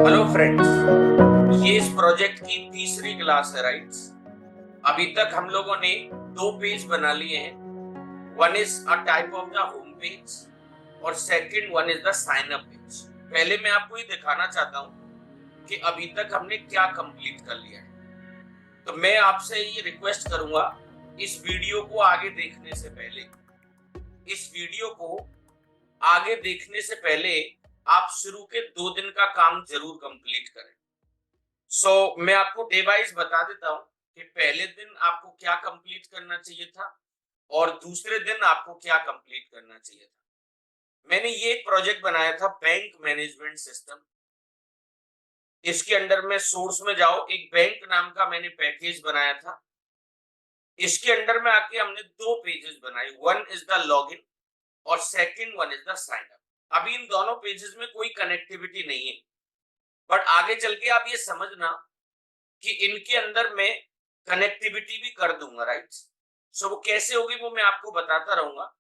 Hello friends, ये इस project की तीसरी क्लास है, राइट? अभी तक हम लोगों ने दो पेज बना लिए हैं। One is a type of the home page और second one is the sign up page. पहले मैं आपको ये दिखाना चाहता हूँ कि अभी तक हमने क्या कंप्लीट कर लिया है। तो मैं आपसे ये रिक्वेस्ट करूंगा, इस वीडियो को आगे देखने से पहले इस वीडियो को आगे देखने से पहले आप शुरू के 2 दिन का काम जरूर कंप्लीट करें। मैं आपको डे वाइज बता देता हूँ कि पहले दिन आपको क्या कंप्लीट करना चाहिए था और दूसरे दिन आपको क्या कंप्लीट करना चाहिए था। मैंने ये एक प्रोजेक्ट बनाया था, बैंक मैनेजमेंट सिस्टम। इसके अंडर में सोर्स में जाओ, एक बैंक नाम का मैंने पैकेज बनाया था। इसके अंडर में आके हमने दो पेजेस बनाए, वन इज द लॉगिन और second one is the sign up. अभी इन दोनों पेजेस में कोई कनेक्टिविटी नहीं है, बट आगे चल के आप ये समझना कि इनके अंदर मैं कनेक्टिविटी भी कर दूंगा, राइट? वो कैसे होगी वो मैं आपको बताता रहूंगा।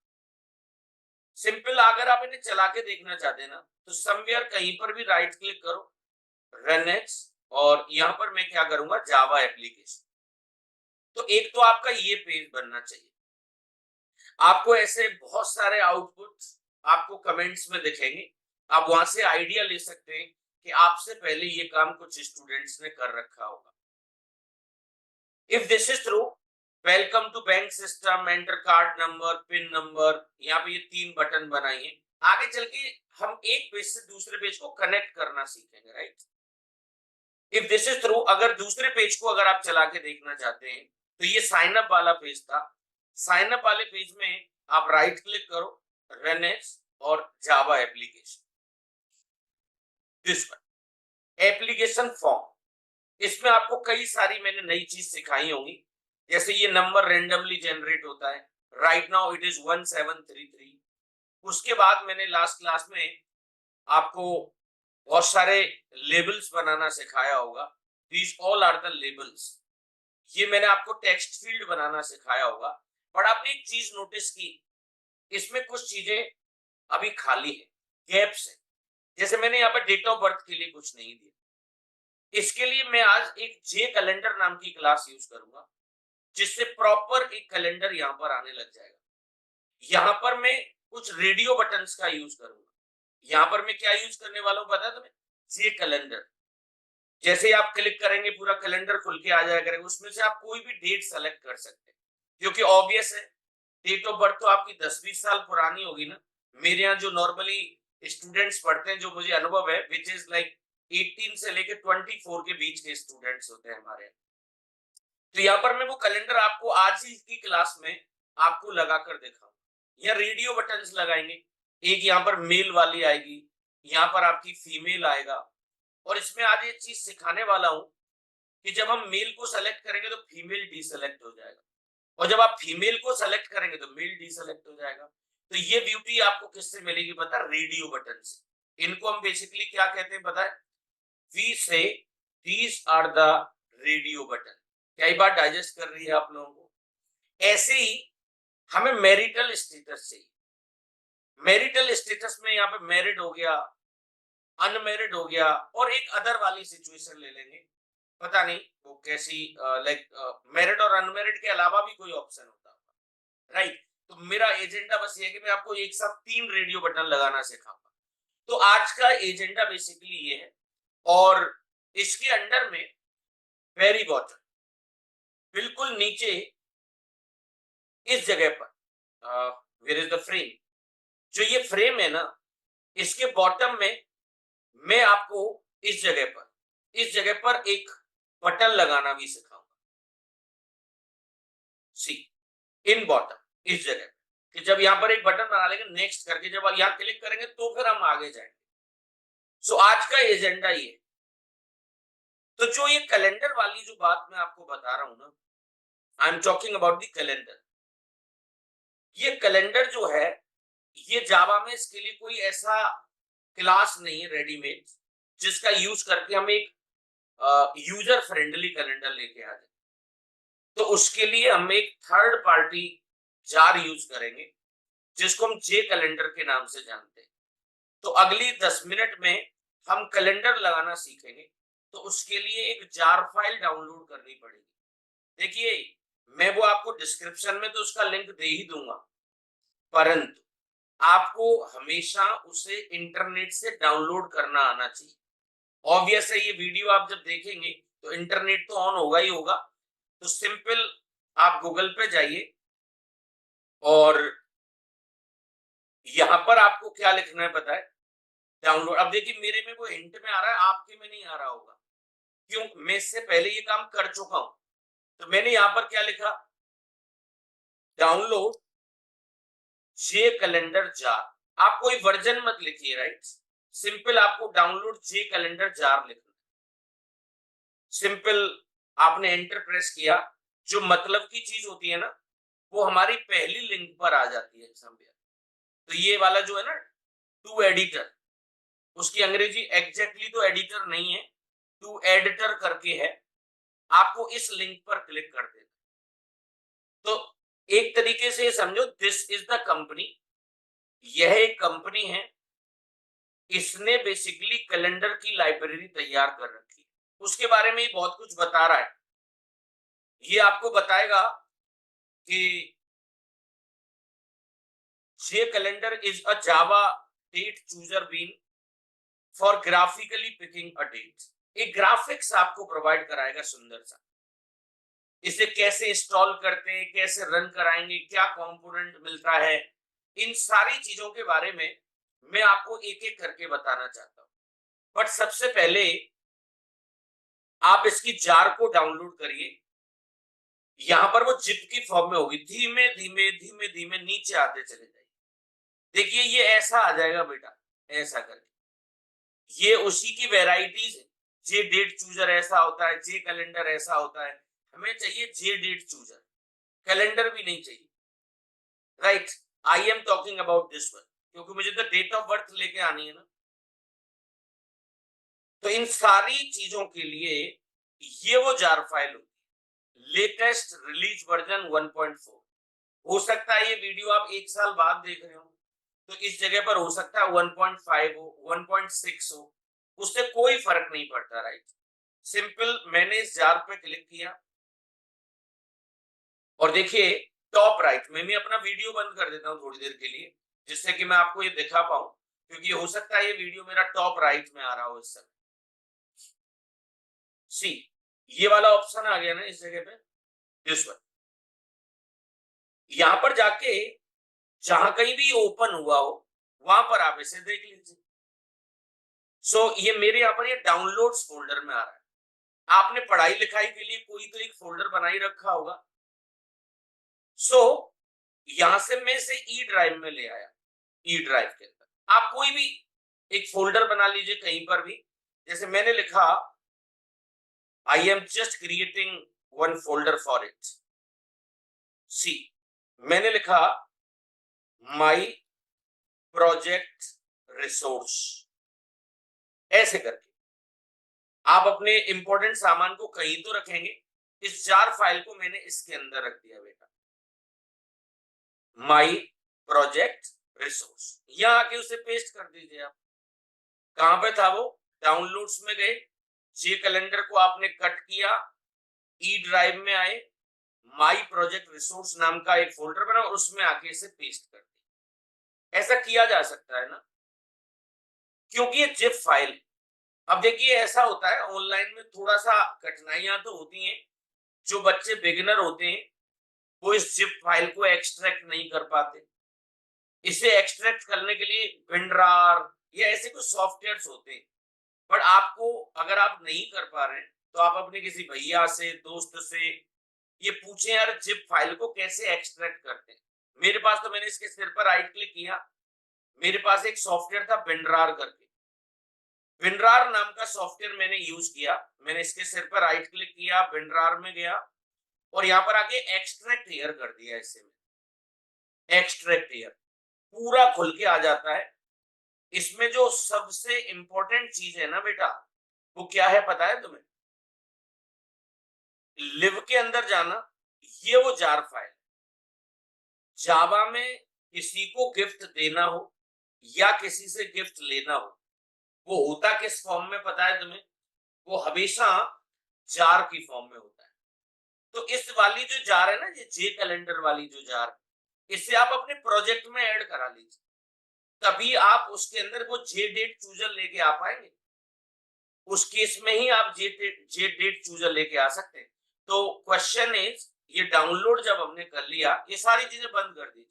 सिंपल, अगर आप इन्हें चला के देखना चाहते हैं ना, तो समवेयर कहीं पर भी राइट क्लिक करो, रन एज, और यहां पर मैं क्या करूंगा, जावा एप्लीकेशन। तो एक तो आपका ये पेज बनना चाहिए। आपको ऐसे बहुत सारे आउटपुट आपको कमेंट्स में दिखेंगे। आप वहां से आइडिया ले सकते हैं कि आपसे पहले ये काम कुछ स्टूडेंट्स ने कर रखा होगा। If this is true, welcome to bank system, enter card number, pin number. यहाँ पे ये 3 बटन बनाइए। आगे चल के हम एक पेज से दूसरे पेज को कनेक्ट करना सीखेंगे, right? If this is true, अगर दूसरे पेज को अगर आप चला के देखना चाहते हैं, तो ये साइन अप वाला पेज था। साइन अप वाले पेज में आप राइट क्लिक करो, रन एज, और Java application, this one, application form. इसमें आपको कई सारी मैंने नई चीज सिखाई होंगी। जैसे ये नंबर रेंडमली जनरेट होता है, राइट नाउ इट इज 1733। उसके बाद मैंने लास्ट क्लास में आपको बहुत सारे लेबल्स बनाना सिखाया होगा। These all are the labels. ये मैंने आपको टेक्स्ट फील्ड बनाना सिखाया होगा। पर आपने एक चीज नोटिस की, इसमें कुछ चीजें अभी खाली है, गैप्स है। जैसे मैंने यहाँ पर डेट ऑफ बर्थ के लिए कुछ नहीं दिया। इसके लिए मैं आज एक जे कैलेंडर नाम की क्लास यूज करूंगा, जिससे प्रॉपर एक कैलेंडर यहाँ पर आने लग जाएगा। यहाँ पर मैं कुछ रेडियो बटन्स का यूज करूंगा। यहाँ पर मैं क्या यूज करने वाला हूँ पता है तुम्हें? जे कैलेंडर। जैसे ही आप क्लिक करेंगे पूरा कैलेंडर खुल के आ जाया करेगा, उसमें से आप कोई भी डेट सेलेक्ट कर सकते हैं। क्योंकि ऑब्वियस है, डेट ऑफ बर्थ तो आपकी 10-20 साल पुरानी होगी ना। मेरे यहाँ जो नॉर्मली स्टूडेंट्स पढ़ते हैं, जो मुझे अनुभव है, विच इज लाइक 18 से लेके 24 के बीच के स्टूडेंट्स होते हैं हमारे यहाँ। तो यहाँ पर मैं वो कैलेंडर आपको आज ही की क्लास में आपको लगा कर दिखाऊंगा। या रेडियो बटन्स लगाएंगे, एक यहाँ पर मेल वाली आएगी, यहाँ पर आपकी फीमेल आएगा। और इसमें आज ये चीज सिखाने वाला हूं कि जब हम मेल को सेलेक्ट करेंगे तो फीमेल डीसेलेक्ट हो जाएगा, और जब आप फीमेल को सेलेक्ट करेंगे तो मेल डीसेलेक्ट हो जाएगा। तो ये ब्यूटी आपको किससे मिलेगी पता? रेडियो बटन से। इनको हम बेसिकली क्या कहते हैं पता है? We say these are the radio button. कई बार डाइजेस्ट कर रही है आप लोगों को? ऐसे ही हमें मैरिटल स्टेटस चाहिए। मैरिटल स्टेटस में यहाँ पे मैरिड हो गया, अनमैरिड हो गया, और एक अदर वाली सिचुएशन ले लेंगे। पता नहीं वो कैसी, लाइक मैरिड और अनमैरिड के अलावा भी कोई ऑप्शन होता होगा, राइट? तो मेरा एजेंडा बस ये है कि मैं आपको एक साथ 3 रेडियो बटन लगाना सिखाऊंगा। तो आज का एजेंडा बेसिकली ये है। और इसके अंडर में वेरी बॉटम, बिल्कुल नीचे, इस जगह पर वेयर इज द फ्रेम, जो ये फ्रेम है ना, इसके बॉटम में मैं आपको इस जगह पर एक बटन लगाना भी सिखाऊंगा। सी, इन बॉटम, इस जगह कि जब यहाँ पर एक बटन बना लेंगे नेक्स्ट करके, जब आप यहाँ क्लिक करेंगे तो फिर हम आगे जाएंगे। आज का एजेंडा ये। तो जो ये कैलेंडर वाली जो बात मैं आपको बता रहा हूं ना, I am talking about the calendar. ये कैलेंडर जो है, ये जावा में इसके लिए कोई ऐसा क्लास नहीं है रेडीमेड, जिसका यूज करके हम एक यूजर फ्रेंडली कैलेंडर लेके आ जाए। तो उसके लिए हम एक थर्ड पार्टी जार यूज करेंगे, जिसको हम जे कैलेंडर के नाम से जानते हैं। तो अगली 10 मिनट में हम कैलेंडर लगाना सीखेंगे तो उसके लिए एक जार फाइल डाउनलोड करनी पड़ेगी। देखिए, मैं वो आपको डिस्क्रिप्शन में तो उसका लिंक दे ही दूंगा, परंतु आपको हमेशा उसे इंटरनेट से डाउनलोड करना आना चाहिए। ऑब्वियस है, ये वीडियो आप जब देखेंगे तो इंटरनेट तो ऑन होगा ही होगा। तो सिंपल आप गूगल पे जाइए और यहाँ पर आपको क्या लिखना है पता है? डाउनलोड। अब देखिए, मेरे में वो हिंट में आ रहा है, आपके में नहीं आ रहा होगा। क्यों? मैं इससे पहले ये काम कर चुका हूं। तो मैंने यहाँ पर क्या लिखा? डाउनलोड जे कैलेंडर जार। आप कोई वर्जन मत लिखिए, राइट? सिंपल आपको डाउनलोड जे कैलेंडर जार लिखना। सिंपल आपने एंटर प्रेस किया। जो मतलब की चीज होती है ना, वो हमारी पहली लिंक पर आ जाती है समवेयर। तो ये वाला जो है ना, टू एडिटर, उसकी अंग्रेजी एग्जैक्टली तो एडिटर नहीं है, टू एडिटर करके है। आपको इस लिंक पर क्लिक कर देना। तो एक तरीके से समझो, दिस इज द कंपनी। यह एक कंपनी है, इसने बेसिकली कैलेंडर की लाइब्रेरी तैयार कर रखी है। उसके बारे में बहुत कुछ बता रहा है। ये आपको बताएगा कि ये calendar is a Java date chooser bean for graphically picking a date. एक ग्राफिक्स आपको प्रोवाइड कराएगा सुंदर सा। इसे कैसे इंस्टॉल करते हैं, कैसे रन कराएंगे, क्या कंपोनेंट मिलता है, इन सारी चीजों के बारे में मैं आपको एक एक करके बताना चाहता हूं। बट सबसे पहले आप इसकी जार को डाउनलोड करिए। यहां पर वो जिप की फॉर्म में होगी। धीमे धीमे धीमे धीमे नीचे आते चले जाइए। देखिए, ये ऐसा आ जाएगा बेटा, ऐसा करके। ये उसी की वेराइटीज है। जे डेट चूजर ऐसा होता है, जे कैलेंडर ऐसा होता है। हमें चाहिए जे डेट चूजर, कैलेंडर भी नहीं चाहिए, right? I am talking about this one, क्योंकि मुझे तो डेट ऑफ बर्थ लेके आनी है ना। तो इन सारी चीजों के लिए ये वो जार फाइल होगी, लेटेस्ट रिलीज वर्जन 1.4। हो सकता है ये वीडियो आप एक साल बाद देख रहे हो, तो इस जगह पर हो सकता है 1.5 हो, 1.6 हो, उससे कोई फर्क नहीं पड़ता, राइट? सिंपल मैंने इस जार पे क्लिक किया और देखिए टॉप राइट में मैं अपना वीडियो बंद कर देता हूं थोड़ी देर के लिए, जिससे कि मैं आपको ये दिखा पाऊं, क्योंकि हो सकता है ये वीडियो मेरा टॉप राइट में आ रहा हो इस समय। सी, ये वाला ऑप्शन आ गया ना इस जगह पे, दिस वन। यहां पर जाके जहां कहीं भी ओपन हुआ हो वहां पर आप इसे देख लीजिए। ये मेरे यहाँ पर ये डाउनलोड्स फोल्डर में आ रहा है। आपने पढ़ाई लिखाई के लिए कोई तो एक फोल्डर बना ही रखा होगा। सो यहां से मैं इसे ई ड्राइव में ले आया। ई ड्राइव के अंदर आप कोई भी एक फोल्डर बना लीजिए कहीं पर भी। जैसे मैंने लिखा, I am just creating one folder for it. See, मैंने लिखा माई प्रोजेक्ट रिसोर्स, ऐसे करके आप अपने इंपॉर्टेंट सामान को कहीं तो रखेंगे। इस जार फाइल को मैंने इसके अंदर रख दिया बेटा, माई प्रोजेक्ट रिसोर्स। यहां आके उसे पेस्ट कर दीजिए आप। कहां पे था वो? डाउनलोड्स में गए, जे कैलेंडर को आपने कट किया, ई ड्राइव में आए, माई प्रोजेक्ट रिसोर्स नाम का एक फोल्डर बना और उसमें आके इसे पेस्ट कर दिया। ऐसा किया जा सकता है ना, क्योंकि ये जिप फाइल। अब देखिए, ऐसा होता है ऑनलाइन में थोड़ा सा कठिनाइयां तो होती हैं। जो बच्चे बिगिनर होते हैं वो इस जिप फाइल को एक्सट्रैक्ट नहीं कर पाते। इसे एक्सट्रैक्ट करने के लिए विंड्रार या ऐसे कुछ सॉफ्टवेयर्स होते हैं। बट आपको, अगर आप नहीं कर पा रहे हैं, तो आप अपने किसी भैया से, दोस्त से ये पूछें, यार जिप फाइल को कैसे एक्सट्रैक्ट करते हैं। मेरे पास तो, मैंने इसके सिर पर राइट क्लिक किया, मेरे पास एक सॉफ्टवेयर था विंड्रार करके। विंड्रार नाम का सॉफ्टवेयर मैंने यूज किया। मैंने इसके सिर पर राइट क्लिक किया, विंड्रार में गया और यहाँ पर आके एक्सट्रैक्ट हियर कर दिया। इससे एक्सट्रैक्ट हियर पूरा खुल के आ जाता है। इसमें जो सबसे इंपॉर्टेंट चीज है ना बेटा, वो क्या है पता है तुम्हें? लिव के अंदर जाना, ये वो जार फाइल। जावा में किसी को गिफ्ट देना हो या किसी से गिफ्ट लेना हो, वो होता किस फॉर्म में पता है तुम्हें? वो हमेशा जार की फॉर्म में होता है। तो इस वाली जो जार है ना, ये जे कैलेंडर वाली जो जार, इसे आप अपने प्रोजेक्ट में ऐड करा लीजिए, तभी आप उसके अंदर वो जे डेट चूजर लेके आ पाएंगे। उस केस में ही आप जे डेट चूजर लेके आ सकते हैं। तो क्वेश्चन इज, ये डाउनलोड जब हमने कर लिया, ये सारी चीजें बंद कर दीजिए।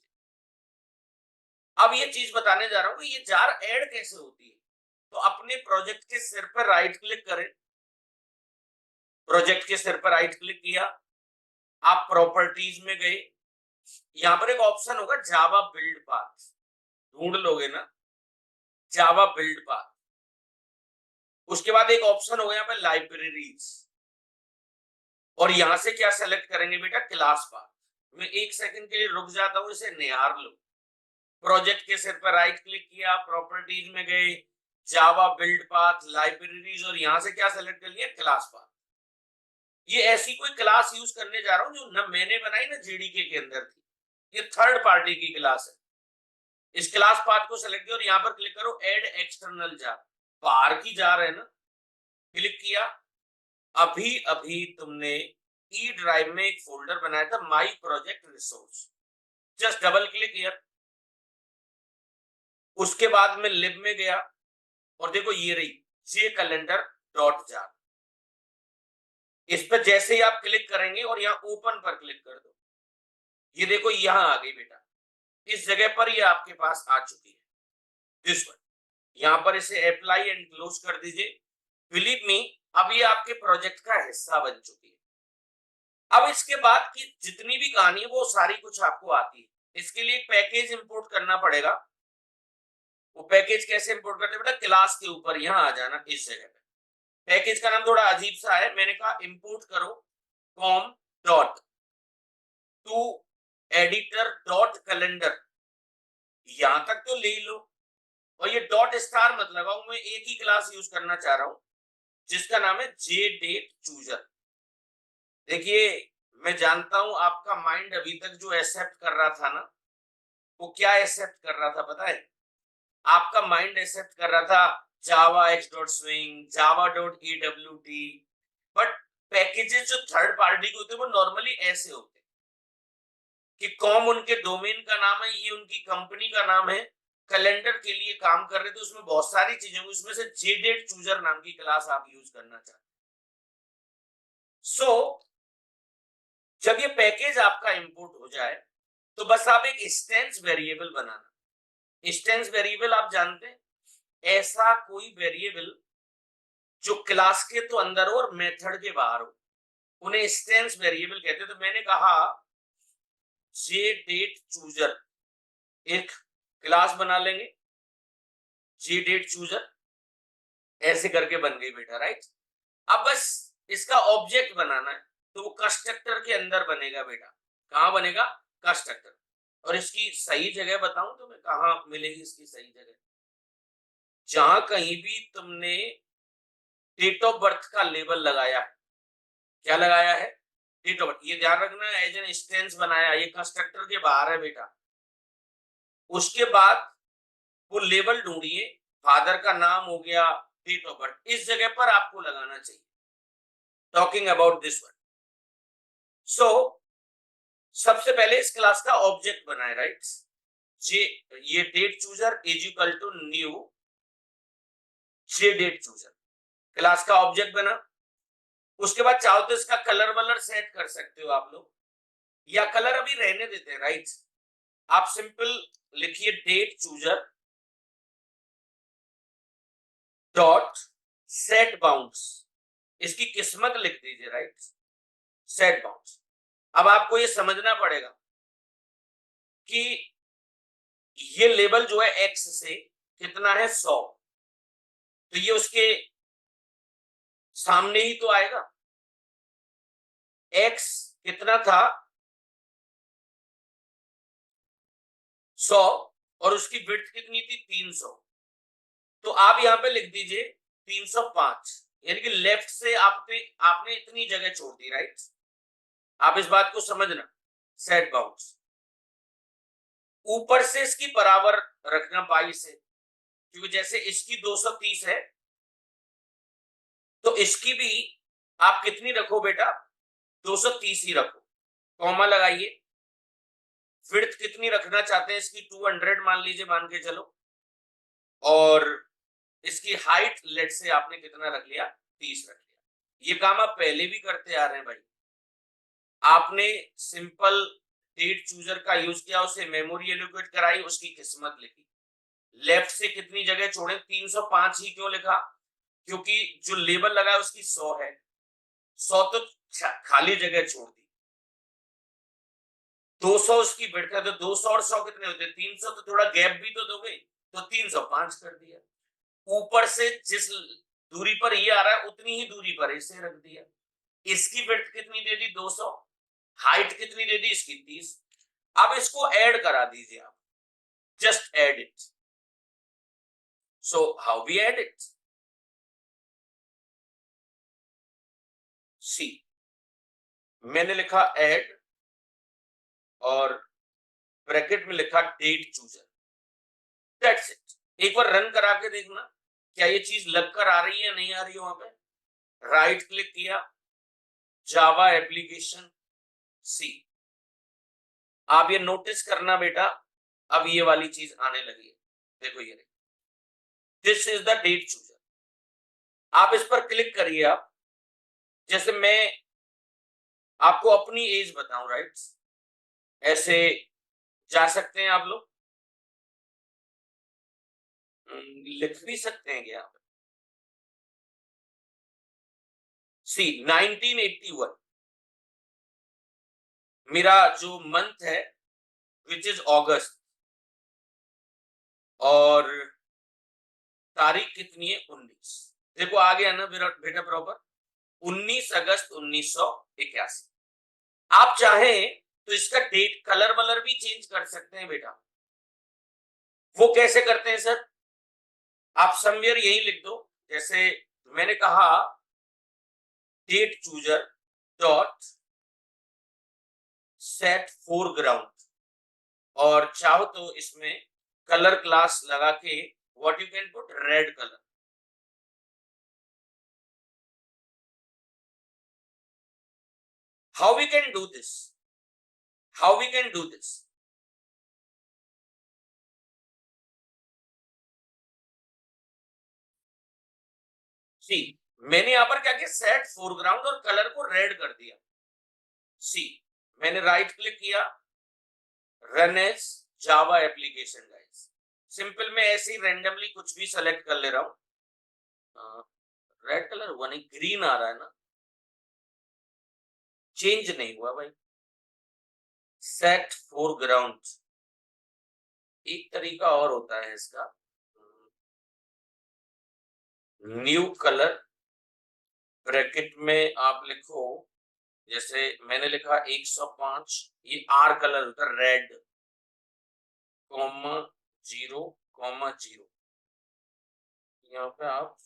अब ये चीज बताने जा रहा हूं कि ये जार ऐड कैसे होती है। तो अपने प्रोजेक्ट के सिर पर राइट क्लिक करें, प्रोजेक्ट के सिर पर राइट क्लिक किया, आप प्रॉपर्टीज में गए, यहां पर एक ऑप्शन होगा जावा बिल्ड पाथ, ढूंढ लोगे ना जावा बिल्ड पाथ। उसके बाद एक ऑप्शन होगा यहाँ पे लाइब्रेरीज, और यहां से क्या सेलेक्ट करेंगे बेटा? Class path. मैं एक सेकंड के लिए रुक जाता हूं, इसे निहार लो। प्रोजेक्ट के सिर पर राइट क्लिक किया, प्रॉपर्टीज में गए, जावा बिल्ड पाथ, लाइब्रेरीज, और यहां से क्या सेलेक्ट कर लिया? Class path. ये ऐसी कोई क्लास यूज करने जा रहा हूं जो न मैंने बनाई ना जेडीके के अंदर थी, ये थर्ड पार्टी की क्लास है। इस क्लास पाथ को सेलेक्ट किया और यहां पर क्लिक करो ऐड एक्सटर्नल जार, बाहर की जार है ना, क्लिक किया। अभी अभी तुमने ई ड्राइव में एक फोल्डर बनाया था my project resource, just double click किया। उसके बाद में लिब में गया और देखो ये रही जे कैलेंडर डॉट जार। इस पर जैसे ही आप क्लिक करेंगे और यहाँ ओपन पर क्लिक कर दो, ये देखो यहां आ गई बेटा, इस जगह पर ये आपके पास आ चुकी है। दिस वन, यहां पर इसे अप्लाई एंड क्लोज कर दीजिए। बिलीव मी, अब ये आपके प्रोजेक्ट का हिस्सा बन चुकी है। अब इसके बाद की जितनी भी कहानी है वो सारी कुछ आपको आती है। इसके लिए एक पैकेज इंपोर्ट करना पड़ेगा। वो पैकेज कैसे इंपोर्ट करते हैं बेटा? क्लास के ऊपर यहां आ जाना, इस जगह पे। पैकेज का नाम थोड़ा अजीब सा है, मैंने कहा इंपोर्ट करो com dot to editor dot calendar, यहां तक तो ले लो। और ये डॉट स्टार मत लगाओ, मैं एक ही क्लास यूज करना चाह रहा हूं जिसका नाम है जे डेट चूजर। देखिए, मैं जानता हूं आपका माइंड अभी तक जो एक्सेप्ट कर रहा था ना, वो क्या एक्सेप्ट कर रहा था पता है? आपका माइंड एक्सेप्ट कर रहा था जावा x dot swing, Java dot E W T. But packages जो थर्ड पार्टी के होते हैं वो नॉर्मली ऐसे होते हैं कि कॉम उनके डोमेन का नाम है, ये उनकी कंपनी का नाम है, कैलेंडर के लिए काम कर रहे थे, उसमें बहुत सारी चीजें, उसमें से जे डेट चूजर नाम की क्लास आप यूज करना चाहते हैं। सो जब ये पैकेज आपका इंपोर्ट हो जाए तो बस आप एक इंस्टेंस वेरिएबल बनाना। इंस्टेंस वेरिएबल आप जानते हैं, ऐसा कोई वेरिएबल जो क्लास के तो अंदर हो और मेथड के बाहर हो, उन्हें इंस्टेंस वेरिएबल कहते हैं। तो मैंने कहा जे डेट चूजर, एक क्लास बना लेंगे जे डेट चूजर, ऐसे करके बन गई बेटा, राइट। अब बस इसका ऑब्जेक्ट बनाना है, तो वो कंस्ट्रक्टर के अंदर बनेगा बेटा। कहां बनेगा? कंस्ट्रक्टर। और इसकी सही जगह बताऊं तो मैं, कहां मिलेगी इसकी सही जगह? जहां कहीं भी तुमने डेट ऑफ बर्थ का लेबल लगाया है, क्या लगाया है? Date of birth. ये ध्यान रखना, एज एन इंस्टेंस बनाया, ये कंस्ट्रक्टर के बाहर है बेटा। उसके बाद वो लेबल ढूंढिए, फादर का नाम हो गया, डेट ऑफ बर्थ, इस जगह पर आपको लगाना चाहिए। Talking about this one. So सबसे पहले इस क्लास का ऑब्जेक्ट बनाए, राइट। जे, ये date chooser is equal to new J date chooser, class का ऑब्जेक्ट बना। उसके बाद चाहो तो इसका कलर वलर सेट कर सकते हो आप लोग, या कलर अभी रहने देते हैं, राइट। आप सिंपल लिखिए date chooser dot set bounds, इसकी किस्मत लिख दीजिए, राइट, सेट बाउंड्स। अब आपको ये समझना पड़ेगा कि ये लेबल जो है एक्स से कितना है 100, तो ये उसके सामने ही तो आएगा। एक्स कितना था? 100, और उसकी विड्थ कितनी थी? 300। तो आप यहां पे लिख दीजिए 305, यानी कि लेफ्ट से आपने इतनी जगह छोड़ दी, राइट। आप इस बात को समझना, सेट बाउंड्स ऊपर से इसकी बराबर रखना 22 से, क्योंकि जैसे इसकी 230 है तो इसकी भी आप कितनी रखो बेटा, 230 ही रखो, कॉमा लगाइए। विड्थ कितनी रखना चाहते हैं इसकी, 200 मान लीजिए, मान के चलो। और इसकी हाइट लेट से आपने कितना रख लिया, 30 रख लिया। ये काम आप पहले भी करते आ रहे हैं भाई। आपने सिंपल डेट चूजर का यूज किया, उसे मेमोरी एलोकेट कराई, उसकी किस्मत लिखी। लेफ्ट से कितनी जगह छोड़े, 305 ही क्यों लिखा, क्योंकि जो लेबल लगा है उसकी 100 है, 100 तो खाली जगह छोड़ दी। 200 उसकी विड्थ है, तो 200 और 100 कितने होते, 300, तो थोड़ा गैप भी तो दोगे, तो 305 कर दिया। ऊपर से जिस दूरी पर ये आ रहा है उतनी ही दूरी पर इसे रख दिया। इसकी विड्थ कितनी दे दी, 200, हाइट कितनी दे दी इसकी, 30। अब इसको ऐड करा दीजिए आप, just add it. So how we add it, see, मैंने लिखा ऐड और ब्रैकेट में लिखा डेट चूजर, दैट्स इट। एक बार रन करा के देखना क्या ये चीज लग कर आ रही है, नहीं आ रही है। वहां पे राइट क्लिक किया, जावा एप्लीकेशन, सी। आप ये नोटिस करना बेटा, अब ये वाली चीज आने लगी है, देखो ये, this is the date chooser. आप इस पर क्लिक करिए। आप जैसे मैं आपको अपनी एज बताऊं, राइट, ऐसे जा सकते हैं आप लोग, लिख भी सकते हैं क्या, सी 1981 मेरा जो मंथ है, विच इज अगस्त, और तारीख कितनी है, 19। देखो आ गया ना बेटा प्रॉपर, 19 अगस्त 1981। आप चाहें तो इसका डेट कलर वलर भी चेंज कर सकते हैं बेटा। वो कैसे करते हैं सर, आप समवेयर यही लिख दो, जैसे मैंने कहा date chooser dot set foreground, और चाहो तो इसमें कलर क्लास लगा के what you can put red colour. How we can do this, how we can do this, see, मैंने यहां पर क्या किया, सेट फोरग्राउंड और कलर को रेड कर दिया। सी, मैंने राइट क्लिक किया, run as Java application guys. Simple में ऐसे ही रैंडमली कुछ भी सेलेक्ट कर ले रहा हूं। रेड कलर हुआ नहीं, ग्रीन आ रहा है ना, चेंज नहीं हुआ भाई। सेट फोरग्राउंड, एक तरीका और होता है इसका, न्यू कलर, ब्रैकेट में आप लिखो, जैसे मैंने लिखा 105, ये आर कलर होता है रेड, कॉमा 0, कॉमा 0, यहाँ पे आप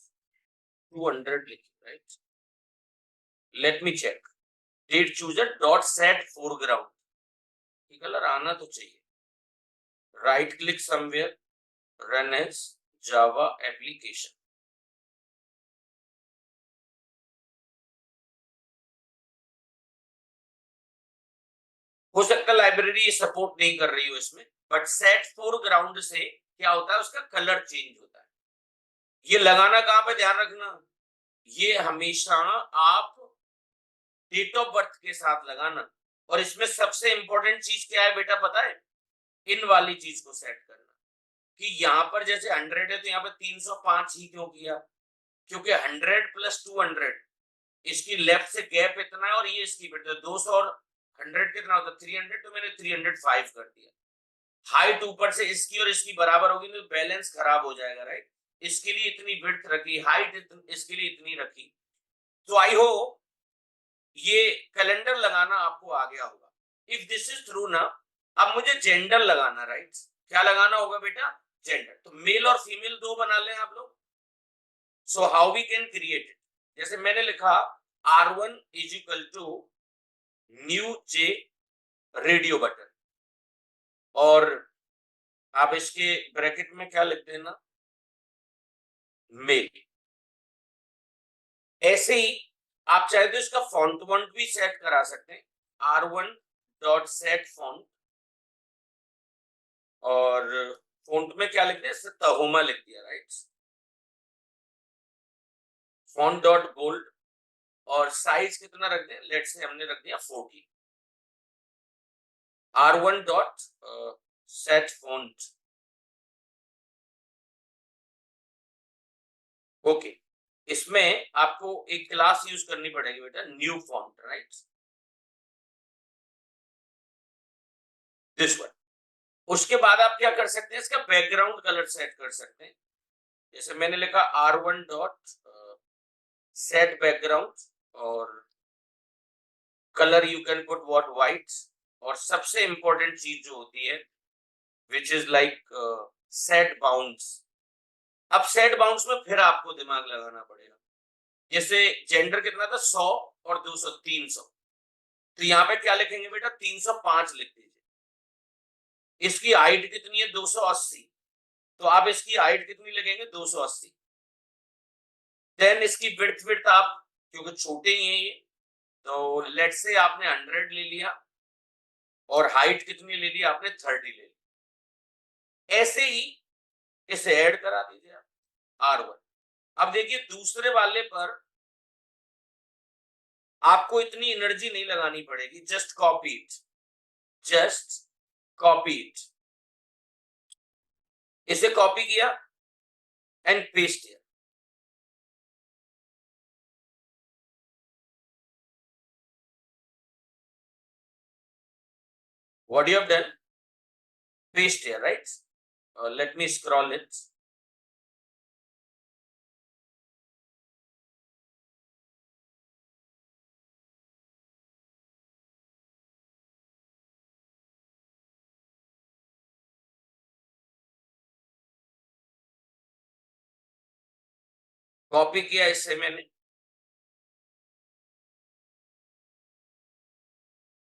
200 लिखिए, right. Let me check, date chooser dot set foreground, ये कलर आना तो चाहिए। Right click somewhere, run as Java application. हो सकता है लाइब्रेरी सपोर्ट नहीं कर रही हो इसमें, बट सेट फोरग्राउंड से क्या होता है, उसका कलर चेंज होता है। ये लगाना कहां पे ध्यान रखना, ये हमेशा आप डेट ऑफ बर्थ के साथ लगाना। और इसमें सबसे इंपॉर्टेंट चीज क्या है बेटा, पता है, इन वाली चीज को सेट करना, कि यहाँ पर जैसे 100 है तो यहाँ पे 305 ही क्यों किया, क्योंकि 100 प्लस 200, इसकी लेफ्ट से गैप इतना है और ये इसकी बेटा 200 और 100 कितना होता है, 300, तो मैंने 305 कर दिया। हाइट ऊपर से इसकी और इसकी बराबर होगी तो बैलेंस खराब हो जाएगा, राइट। इसके लिए इतनी विड्थ रखी, हाइट इसके लिए इतनी रखी। तो आई होप ये कैलेंडर लगाना आपको आ गया होगा। इफ दिस इज ट्रू ना, अब मुझे जेंडर लगाना, राइट। क्या लगाना होगा बेटा, जेंडर। तो मेल और फीमेल दो बना लें आप लोग। So how we can create it, जैसे मैंने लिखा R1 is equal to new J radio button, और आप इसके ब्रैकेट में क्या लिख देना, मेल। ऐसे ही आप चाहे तो इसका फॉन्ट वॉन्ट भी सेट करा सकते हैं, r1.set font, और फॉन्ट में क्या लिखते हैं, तहोमा लिख दिया, राइट। फॉन्ट डॉट बोल्ड, और साइज कितना रख दें, लेट से हमने रख दिया 40। r1.set font, okay. इसमें आपको एक क्लास यूज करनी पड़ेगी बेटा, new font, right, this one. उसके बाद आप क्या कर सकते हैं, इसका बैकग्राउंड कलर सेट कर सकते हैं। जैसे मैंने लिखा r1.set बैकग्राउंड, और colour you can put what, white. और सबसे इंपॉर्टेंट चीज जो होती है, which is like set bounds. अब सेट बाउंड्स में फिर आपको दिमाग लगाना पड़ेगा। जैसे जेंडर कितना था, 100 और 200, 300। तो यहाँ पे क्या लिखेंगे बेटा, 305 लिख दीजिए। इसकी हाइट कितनी है, 280। तो आप इसकी हाइट कितनी लगेंगे, 280। देन इसकी विड्थ आप, क्योंकि छोटे ही हैं ये, तो लेट से आपने 100 ले लिया, और हाइट कितनी ले ली आपने, 30 ले ली। ऐसे ही इसे ऐड करा दीजिए आप, R1। अब देखिए दूसरे वाले पर आपको इतनी एनर्जी नहीं लगानी पड़ेगी, just copy it, just copy it. इसे कॉपी किया एंड पेस्ट किया। What you have done, paste here, right? Let me scroll it. Copy किया इससे मैंने।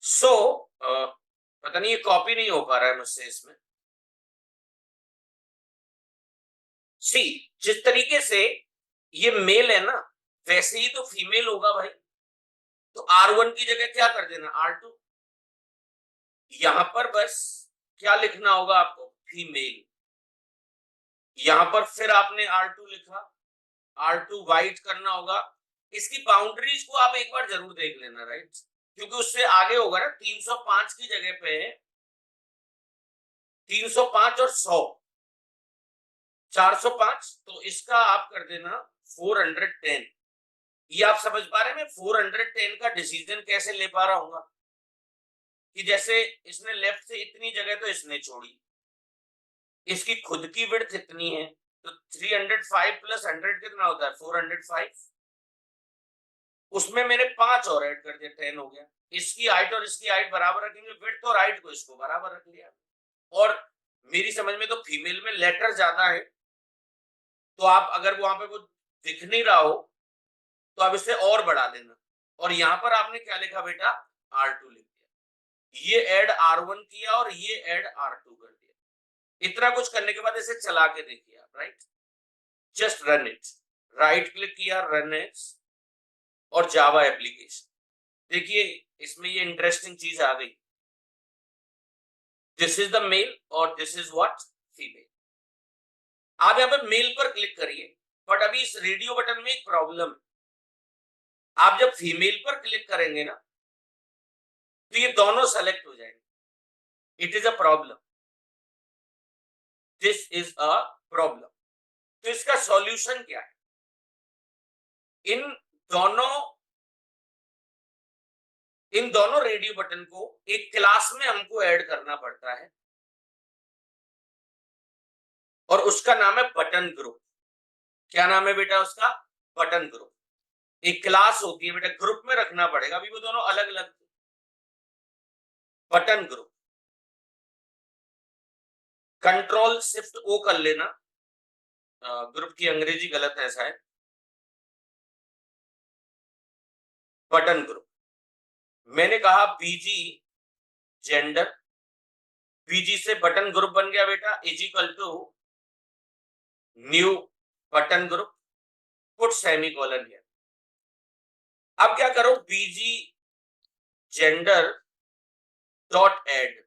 सो पता नहीं ये कॉपी नहीं हो पा रहा है मुझसे इसमें। सी, जिस तरीके से ये मेल है ना, वैसे ही तो फीमेल होगा भाई। तो R1 की जगह क्या कर देना, R2। यहां पर बस क्या लिखना होगा आपको, फीमेल। यहां पर फिर आपने R2 लिखा, R2 वाइट करना होगा। इसकी बाउंड्रीज को आप एक बार जरूर देख लेना, राइट, क्योंकि उससे आगे होगा ना, 305 की जगह पे 305 और 100, 405। तो इसका आप कर देना 410। ये आप समझ पा रहे हैं मैं 410 का डिसीजन कैसे ले पा रहा हूँ, कि जैसे इसने लेफ्ट से इतनी जगह तो इसने छोड़ी, इसकी खुद की विड्थ इतनी है, तो 305 प्लस 100 कितना होता है, 405। उसमें मैंने 5 और ऐड कर दिया, 10 हो गया। इसकी हाइट और इसकी हाइट बराबर रखेंगे, विड्थ और हाइट को इसको बराबर रख लिया। और मेरी समझ में तो फीमेल में लेटर ज्यादा है, तो आप अगर वहां पे वो दिख नहीं रहा हो तो आप इसे और बढ़ा देना। और यहां पर आपने क्या लिखा बेटा, R2 लिख दिया। ये ऐड R1 किया और ये ऐड R2 कर दिया। इतना कुछ करने के बाद इसे चला के देखिए आप, right, just run it. Right click किया, रन इट, और जावा एप्लीकेशन। देखिए इसमें ये इंटरेस्टिंग चीज आ गई, दिस इज द मेल और दिस इज व्हाट, फीमेल। आप यहाँ पे मेल पर क्लिक करिए, बट अभी इस रेडियो बटन में एक प्रॉब्लम है। आप जब फीमेल पर क्लिक करेंगे ना, तो ये दोनों सेलेक्ट हो जाएंगे। It is a problem, this is a problem. तो इसका सॉल्यूशन क्या है, इन दोनों इन दोनों रेडियो बटन को एक क्लास में हमको ऐड करना पड़ता है, और उसका नाम है बटन ग्रुप। क्या नाम है बेटा उसका, बटन ग्रुप। एक क्लास होती है बेटा, ग्रुप में रखना पड़ेगा, अभी वो दोनों अलग अलग। बटन ग्रुप, कंट्रोल शिफ्ट ओ कर लेना, ग्रुप की अंग्रेजी गलत है शायद, बटन ग्रुप। मैंने कहा बीजी जेंडर, बीजी से बटन ग्रुप बन गया बेटा, is equal to new button group, put semicolon here. अब क्या करो, बीजी जेंडर डॉट एड,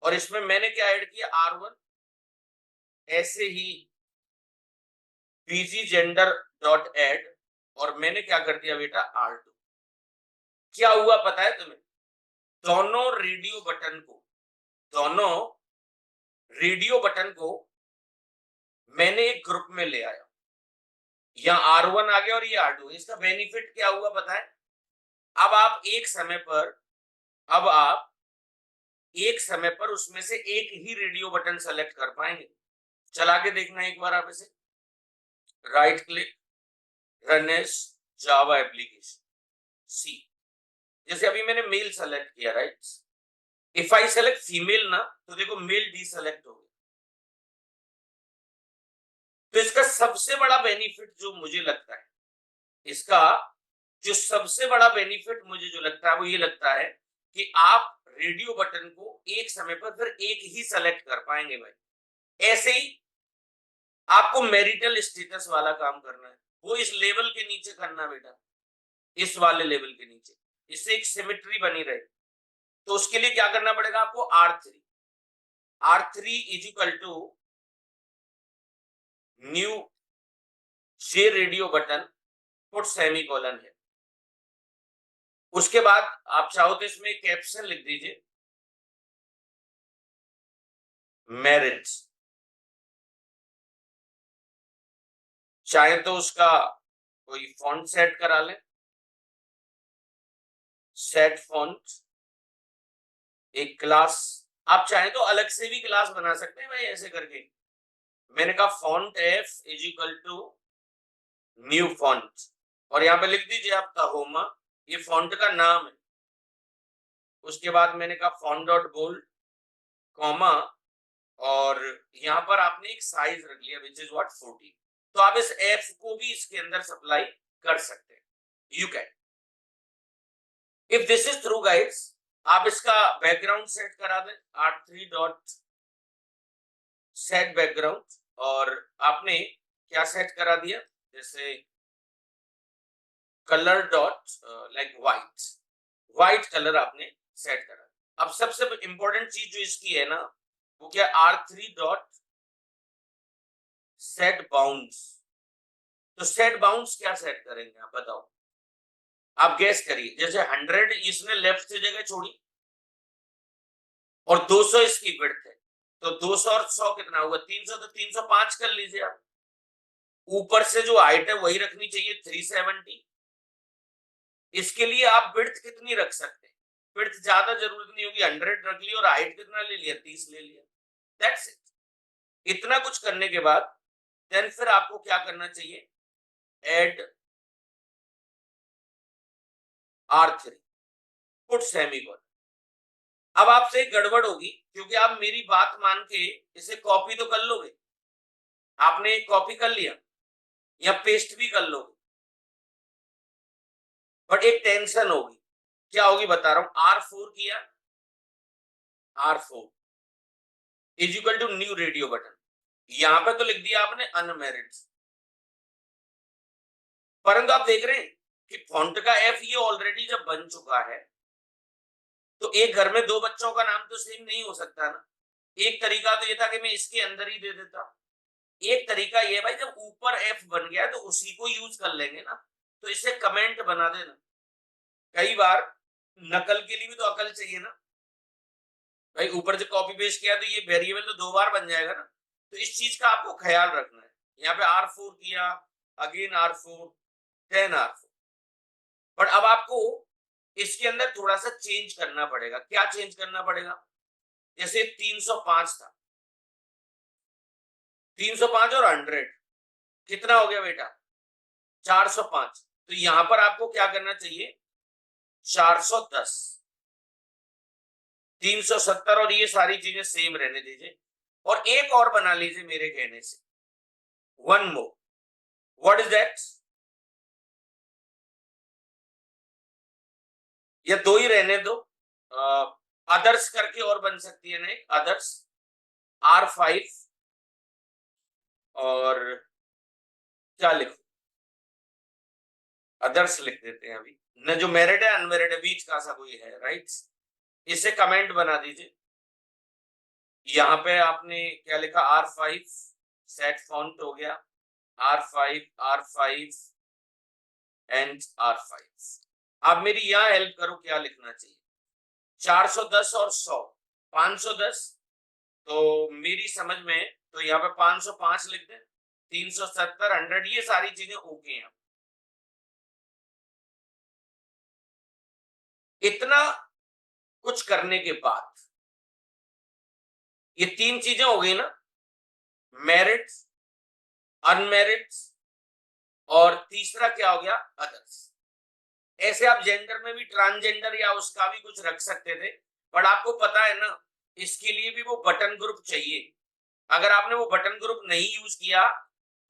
और इसमें मैंने क्या ऐड किया, R1। ऐसे ही बीजी जेंडर डॉट एड, और मैंने क्या कर दिया बेटा, R2। क्या हुआ पता है तुम्हें, दोनों रेडियो बटन को मैंने एक ग्रुप में ले आया। यहाँ R1 आ गया और ये R2। इसका बेनिफिट क्या हुआ पता है, अब आप एक समय पर उसमें से एक ही रेडियो बटन सेलेक्ट कर पाएंगे। चला के देखना एक बार आप इसे, right click, run as Java application, see. जैसे अभी मैंने मेल सेलेक्ट किया, right, if I select female ना, तो देखो मेल डी सेलेक्ट हो गया। तो इसका सबसे बड़ा बेनिफिट जो मुझे लगता है, वो ये लगता है कि आप रेडियो बटन को एक समय पर फिर एक ही सेलेक्ट कर पाएंगे भाई। ऐसे ही आपको मैरिटल स्टेटस वाला काम करना है, वो इस लेवल के नीचे करना बेटा, इस वाले लेवल के नीचे, इससे एक सिमेट्री बनी रहे। तो उसके लिए क्या करना पड़ेगा आपको, R3 is equal to new J radio button, put semicolon है। उसके बाद आप चाहो तो इसमें कैप्शन लिख दीजिए, मैरिज। चाहे तो उसका कोई फॉन्ट सेट करा लें, सेट फॉन्ट, एक क्लास, आप चाहे तो अलग से भी क्लास बना सकते हैं भाई ऐसे करके। मैंने कहा font F is equal to new font, और यहाँ पे लिख दीजिए आपका होमा, ये फॉन्ट का नाम है। उसके बाद मैंने कहा फॉन्ट डॉट बोल्ड, कॉमा, और यहाँ पर आपने एक साइज रख लिया विच इज व्हाट 40। तो आप इस एफ को भी इसके अंदर सप्लाई कर सकते हैं, you can. If this is through guides, आप इसका बैकग्राउंड सेट करा दें, R3 डॉट सेट बैकग्राउंड, और आपने क्या सेट करा दिया, जैसे colour dot like white colour आपने सेट करा। अब सबसे इंपॉर्टेंट चीज जो इसकी है ना, वो क्या, R3 डॉट सेट बाउंड्स। तो सेट बाउंड्स क्या सेट करेंगे आप बताओ, आप गैस करिए। जैसे 100 इसने लेफ्ट से जगह छोड़ी और 200 इसकी विड्थ है, तो 200 और 100 कितना होगा, 300, तो 305 कर लीजिए आप। ऊपर से जो हाइट है वही रखनी चाहिए, 370। इसके लिए आप विड्थ कितनी रख सकते हैं, विड्थ ज्यादा जरूरत नहीं होगी, 100 रख लिया, और हाइट कितना ले लिया, 30 ले लिया, दैट्स इट। इतना कुछ करने के बाद देन फिर आपको क्या करना चाहिए, एड R3, पुट सेमीकोलन। अब आपसे एक गड़बड़ होगी, क्योंकि आप मेरी बात मान के इसे कॉपी तो कर लोगे, आपने एक कॉपी कर लिया या पेस्ट भी कर लोगे, बट एक टेंशन होगी। क्या होगी बता रहा हूं, R4 किया, R4 is equal to new radio button, यहां पे तो लिख दिया आपने अनमैरिड, परंतु आप देख रहे हैं कि फॉन्ट का एफ ये ऑलरेडी जब बन चुका है, तो एक घर में दो बच्चों का नाम तो सेम नहीं हो सकता ना। एक तरीका तो ये था कि मैं इसके अंदर ही दे देता, एक तरीका ये भाई जब ऊपर एफ बन गया तो उसी को यूज कर लेंगे ना, तो इसे कमेंट बना देना। कई बार नकल के लिए भी तो अकल चाहिए ना भाई, ऊपर से कॉपी पेस्ट किया तो ये वेरिएबल तो 2 बार बन जाएगा ना, तो इस चीज का आपको ख्याल रखना है। यहाँ पे R4 किया, अगेन R4, 10R4, बट अब आपको इसके अंदर थोड़ा सा चेंज करना पड़ेगा। क्या चेंज करना पड़ेगा, जैसे 305 था, 305 और 100 कितना हो गया बेटा, 405। तो यहां पर आपको क्या करना चाहिए, 410, 370, और ये सारी चीजें सेम रहने दीजिए, और एक और बना लीजिए मेरे कहने से, one more. What is that, या दो ही रहने दो, अदर्स करके और बन सकती है ना, अदर्स, R5 और क्या लिखूं, अदर्स लिख देते हैं अभी, न जो मेरिट है अनमेरिट है, बीच का सा कोई है, राइट। इसे कमेंट बना दीजिए। यहाँ पे आपने क्या लिखा, R5 सेट फॉन्ट हो गया, R5 एंड R5। आप मेरी यहाँ हेल्प करो, क्या लिखना चाहिए, 410 और 100, 510, तो मेरी समझ में तो यहाँ पे 505 लिख दें, 370, 100, ये सारी चीजें ओके हैं। इतना कुछ करने के बाद ये तीन चीजें हो गई ना, मेरिट, अनमेरिट, और तीसरा क्या हो गया, अदर्स। ऐसे आप जेंडर में भी ट्रांसजेंडर या उसका भी कुछ रख सकते थे, पर आपको पता है ना, इसके लिए भी वो बटन ग्रुप चाहिए। अगर आपने वो बटन ग्रुप नहीं यूज किया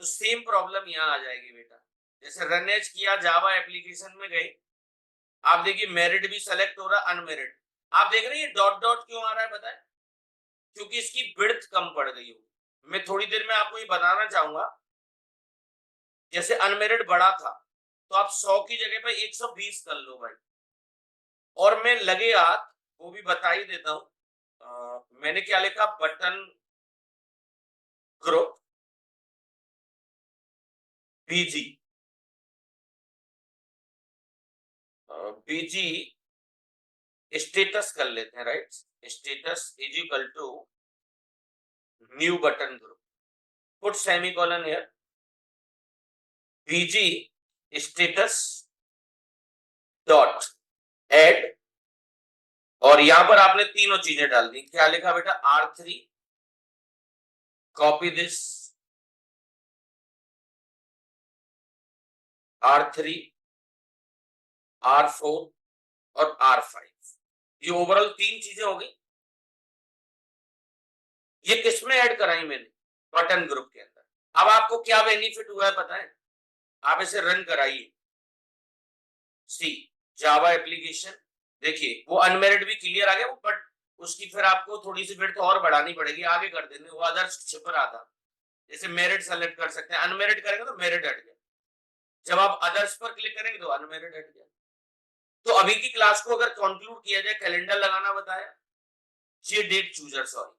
तो सेम प्रॉब्लम यहाँ आ जाएगी बेटा। जैसे रन एज किया, जावा एप्लीकेशन में गए, आप देखिए मेरिट भी सेलेक्ट हो रहा, अनमेरिट। आप देख रहे हैं डॉट डॉट क्यों आ रहा है, पता है, क्योंकि इसकी विड्थ कम पड़ गई हो। मैं थोड़ी देर में आपको ये बताना चाहूंगा। जैसे अनमेरिट बड़ा था तो आप 100 की जगह पे 120 कर लो भाई। और मैं लगे हाथ वो भी बता ही देता हूं, मैंने क्या लिखा, button group BG, BG status कर लेते हैं, right. Status is equal to new button group, put semicolon here, BG status dot add, और यहां पर आपने तीनों चीजें डाल दी। क्या लिखा बेटा, R3, copy this, R3, R4 और R5। ये ओवरऑल तीन चीजें हो गई। ये किसमें ऐड कराई मैंने, बटन ग्रुप के अंदर। अब आपको क्या बेनिफिट हुआ है पता है, आप इसे रन कराइए, सी जावा एप्लीकेशन, देखिए वो अनमेरिट भी क्लियर आ गया वो, बट उसकी फिर आपको थोड़ी सी विड्थ और बढ़ानी पड़ेगी, आगे कर देंगे, वो अदर्स छिप रहा था। जैसे मेरिट सेलेक्ट कर सकते हैं, अनमेरिट करेंगे तो मेरिट हट गया, जब आप अदर्स पर क्लिक करेंगे तो अनमेरिट हट गया। तो अभी की क्लास को अगर कंक्लूड किया जाए, कैलेंडर लगाना बताया, ये डेट चूजर, सॉरी,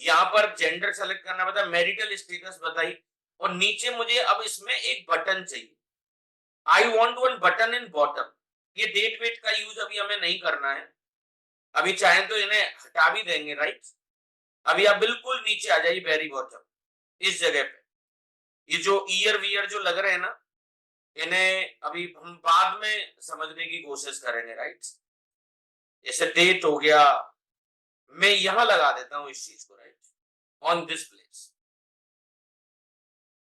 यहाँ पर जेंडर सेलेक्ट करना बताया, मैरिटल स्टेटस बताई, और नीचे मुझे अब इसमें एक बटन चाहिए, I want one button in bottom. ये डेट वेट का यूज अभी हमें नहीं करना है, अभी चाहे तो इन्हें हटा भी देंगे, राइट। अभी आप बिल्कुल नीचे आ जाइए, वेरी बॉटम, इस जगह पे ये जो ईयर वियर जो लग रहे हैं ना, इन्हें अभी हम बाद में समझने की कोशिश करेंगे, राइट। जैसे डेट हो गया, मैं यहां लगा देता हूं इस चीज को, राइट, ऑन दिस प्लेस।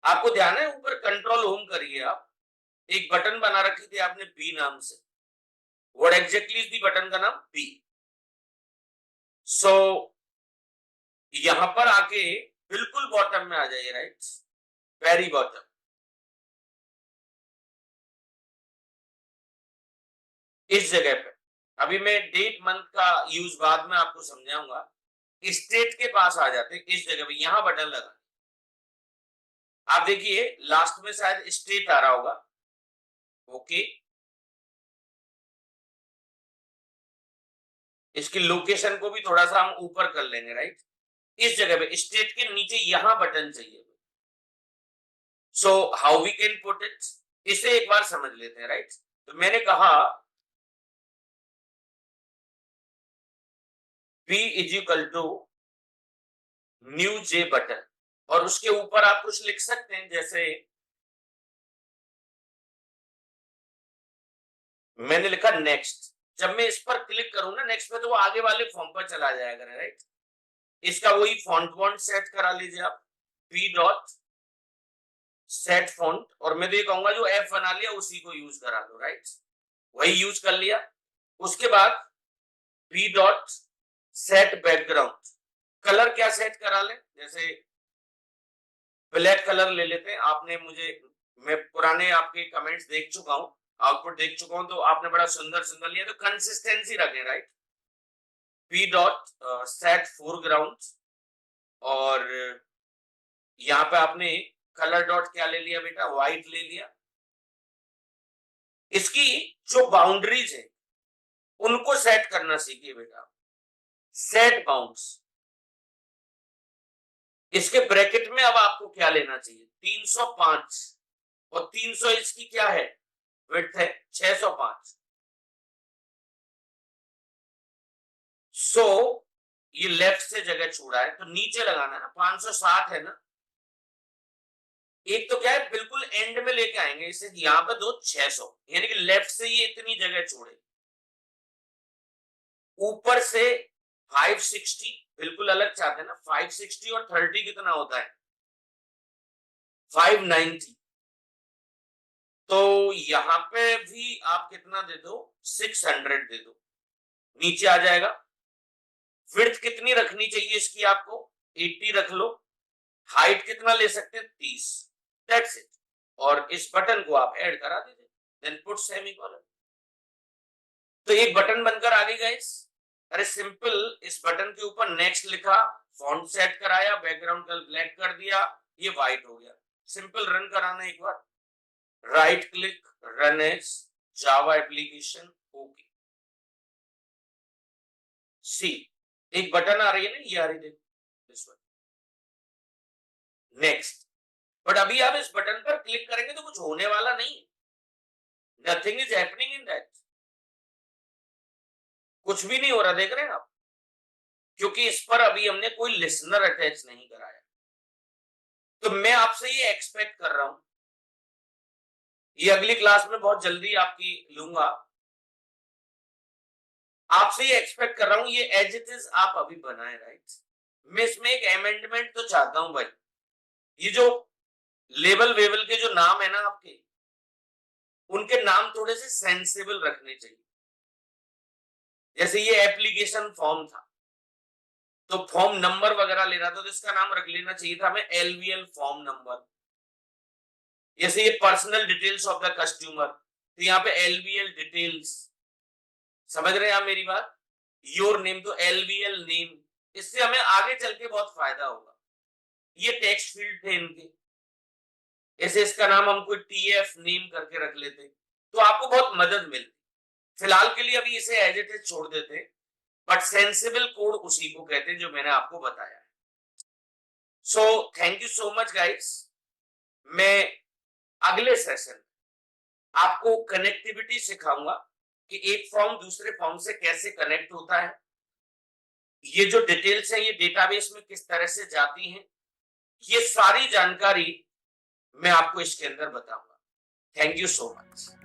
आपको ध्यान है, ऊपर कंट्रोल होम करिए आप, एक बटन बना रखी थी आपने बी नाम से, what exactly is the button का नाम, बी। सो यहां पर आके बिल्कुल बॉटम में आ जाइए, राइट, वेरी बॉटम, इस जगह पे। अभी मैं डेट मंथ का यूज बाद में आपको समझाऊंगा। स्टेट के पास आ जाते, इस जगह पे यहां बटन लगा, आप देखिए लास्ट में शायद स्टेट आ रहा होगा, ओके। इसकी लोकेशन को भी थोड़ा सा हम ऊपर कर लेंगे, राइट। इस जगह पे स्टेट के नीचे यहां बटन चाहिए। So how we can put it, इसे एक बार समझ लेते हैं, राइट। तो मैंने कहा P is equal to new J button, और उसके ऊपर आप कुछ लिख सकते हैं, जैसे मैंने लिखा नेक्स्ट। जब मैं इस पर क्लिक करूं ना नेक्स्ट पे, तो वो आगे वाले फॉर्म पर चला जाएगा, राइट। इसका वही फॉन्ट वॉन्ट सेट करा लीजिए आप, P डॉट सेट फॉन्ट, और मैं तो ये कहूंगा जो एफ बना लिया उसी को यूज करा लो, राइट, वही यूज कर लिया। उसके बाद P dot set background, colour क्या सेट करा ले, जैसे ब्लैक कलर ले लेते हैं। आपने मुझे, मैं पुराने आपके कमेंट्स देख चुका हूं, आउटपुट देख चुका हूं, तो आपने बड़ा सुंदर सुंदर लिया, तो कंसिस्टेंसी रखें, right. P dot set foreground, और यहाँ पे आपने कलर डॉट क्या ले लिया बेटा, व्हाइट ले लिया। इसकी जो बाउंड्रीज है उनको सेट करना सीखिए बेटा, सेट बाउंड्स। इसके ब्रैकेट में अब आपको क्या लेना चाहिए, 305, और 300 इसकी क्या है, विड्थ है 605। सो ये लेफ्ट से जगह छोड़ा है तो नीचे लगाना है ना, 560 है ना। एक तो क्या है, बिल्कुल एंड में लेके आएंगे इसे, यहां पे दो 600, यानी कि लेफ्ट से ये इतनी जगह छोड़े। ऊपर से 560 बिल्कुल अलग चाहते हैं ना, 560 और 30 कितना होता है, 590। तो यहां पे भी आप कितना दे दो, 600 दे दो, नीचे आ जाएगा। विड्थ कितनी रखनी चाहिए इसकी आपको, 80 रख लो। हाइट कितना ले सकते हैं, 30। That's it. और इस बटन को आप ऐड करा दीजिए, देन पुट सेमीकोलन। तो एक बटन बनकर आ गई गाइस। अरे सिंपल, इस बटन के ऊपर नेक्स्ट लिखा, फॉन्ट सेट कराया, बैकग्राउंड कलर ब्लैक कर दिया, ये व्हाइट हो गया। सिंपल रन कराना एक बार, right click, run as Java application, okay. See, एक बटन आ रही है ना, ये आ रही, देखो दिस वन, नेक्स्ट। बट अभी आप इस बटन पर क्लिक करेंगे तो कुछ होने वाला नहीं, nothing is happening in that, कुछ भी नहीं हो रहा, देख रहे हैं आप, क्योंकि इस पर अभी हमने कोई लिसनर अटैच नहीं कराया। तो मैं आपसे ये एक्सपेक्ट कर रहा हूं, ये अगली क्लास में बहुत जल्दी आपकी लूंगा, आपसे ये एक्सपेक्ट कर रहा हूं ये एज इट इज आप अभी बनाए, राइट। मैं इसमें एक अमेंडमेंट तो चाहता हूं भाई, ये जो लेवल वेवल के जो नाम है ना आपके, उनके नाम थोड़े से सेंसिबल रखने चाहिए। जैसे ये एप्लीकेशन फॉर्म था, तो फॉर्म नंबर वगैरह ले रहा था, तो इसका नाम रख लेना चाहिए था हमें एलवीएल फॉर्म नंबर। जैसे ये personal details of the customer, तो यहाँ पे एलवीएल डिटेल्स, समझ रहे हैं आप मेरी बात, योर नेम तो एलवीएल नेम। इससे हमें आगे चल के बहुत फायदा होगा। ये टेक्स्ट फील्ड थे इनके, ऐसे इसका नाम हम कोई टीएफ नेम करके रख लेते तो आपको बहुत मदद मिलती। फिलहाल के लिए अभी इसे एज इट इज छोड़ देते, बट सेंसिबल कोड उसी को कहते हैं जो मैंने आपको बताया है। So thank you so much guys. मैं अगले सेशन आपको कनेक्टिविटी सिखाऊंगा कि एक फॉर्म दूसरे फॉर्म से कैसे कनेक्ट होता है, ये जो डिटेल्स है ये डेटाबेस में किस तरह से जाती हैं, ये सारी जानकारी मैं आपको इसके अंदर बताऊंगा। Thank you so much.